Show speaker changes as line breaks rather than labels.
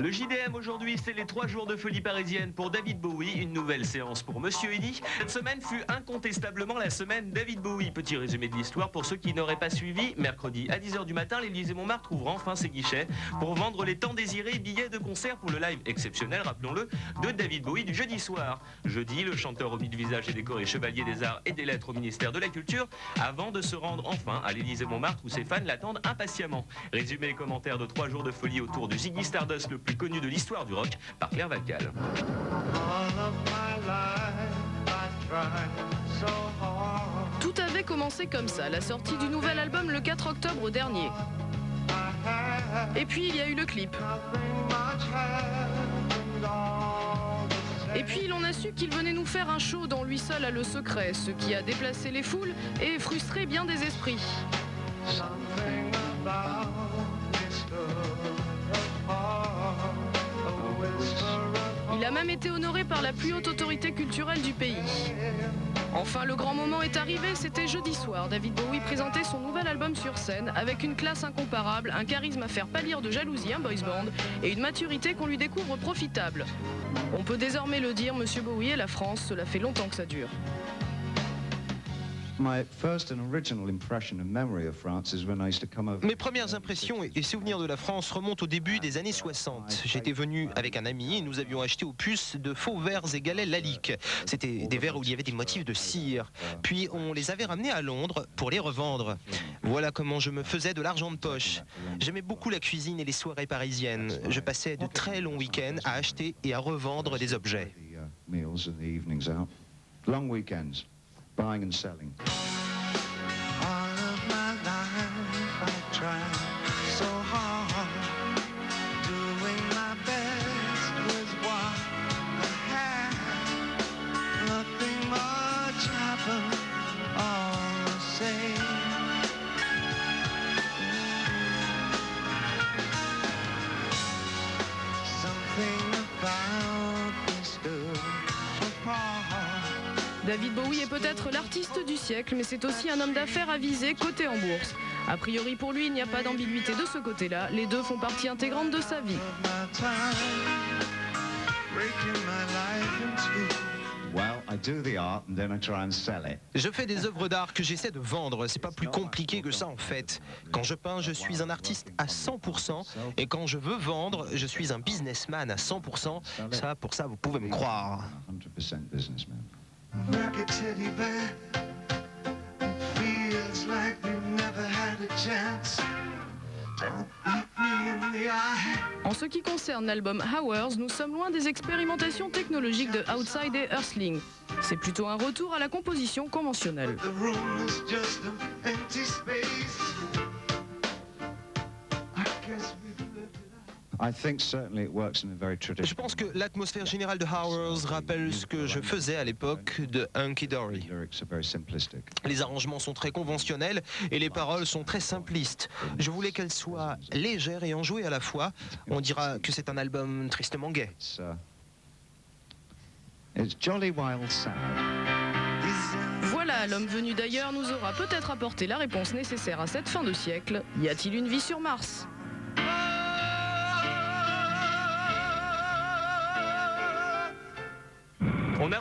Le JDM aujourd'hui, c'est les 3 jours de folie parisienne pour David Bowie, une nouvelle séance pour Monsieur Eddy. Cette semaine fut incontestablement la semaine David Bowie. Petit résumé de l'histoire pour ceux qui n'auraient pas suivi. Mercredi à 10h du matin, l'Élysée-Montmartre ouvre enfin ses guichets pour vendre les tant désirés billets de concert pour le live exceptionnel, rappelons-le, de David Bowie du jeudi soir. Jeudi, le chanteur au de visage et décoré chevalier des arts et des lettres au ministère de la Culture avant de se rendre enfin à l'Élysée-Montmartre où ses fans l'attendent impatiemment. Résumé et commentaire de 3 jours de folie autour du Ziggy Stardust, le plus connu de l'histoire du rock, par Claire Valcal.
Tout avait commencé comme ça, la sortie du nouvel album le 4 octobre dernier. Et puis il y a eu le clip. Et puis l'on a su qu'il venait nous faire un show dont lui seul a le secret, ce qui a déplacé les foules et frustré bien des esprits. Il a même été honoré par la plus haute autorité culturelle du pays. Enfin, le grand moment est arrivé, c'était jeudi soir. David Bowie présentait son nouvel album sur scène avec une classe incomparable, un charisme à faire pâlir de jalousie un boys band et une maturité qu'on lui découvre profitable. On peut désormais le dire, Monsieur Bowie et la France, cela fait longtemps que ça dure.
Mes premières impressions et souvenirs de la France remontent au début des années 60. J'étais venu avec un ami et nous avions acheté aux puces de faux verres et galets Lalique. C'était des verres où il y avait des motifs de cire. Puis on les avait ramenés à Londres pour les revendre. Voilà comment je me faisais de l'argent de poche. J'aimais beaucoup la cuisine et les soirées parisiennes. Je passais de très longs week-ends à acheter et à revendre des objets.
Buying and selling. All of my life I tried so hard, doing my best with what I had. Nothing much happened, all the same. Something about this stood apart.
David Bowie est peut-être l'artiste du siècle, mais c'est aussi un homme d'affaires avisé, coté en bourse. A priori pour lui, il n'y a pas d'ambiguïté de ce côté-là, les deux font partie intégrante de sa vie.
Je fais des œuvres d'art que j'essaie de vendre, c'est pas plus compliqué que ça en fait. Quand je peins, je suis un artiste à 100%, et quand je veux vendre, je suis un businessman à 100%. Ça, pour ça, vous pouvez me croire.
En ce qui concerne l'album Hours, nous sommes loin des expérimentations technologiques de Outside et Earthling. C'est plutôt un retour à la composition conventionnelle.
Je pense que l'atmosphère générale de Hours rappelle ce que je faisais à l'époque de Hunky Dory. Les arrangements sont très conventionnels et les paroles sont très simplistes. Je voulais qu'elles soient légères et enjouées à la fois. On dira que c'est un album tristement gai.
Voilà, l'homme venu d'ailleurs nous aura peut-être apporté la réponse nécessaire à cette fin de siècle. Y a-t-il une vie sur Mars ?
On a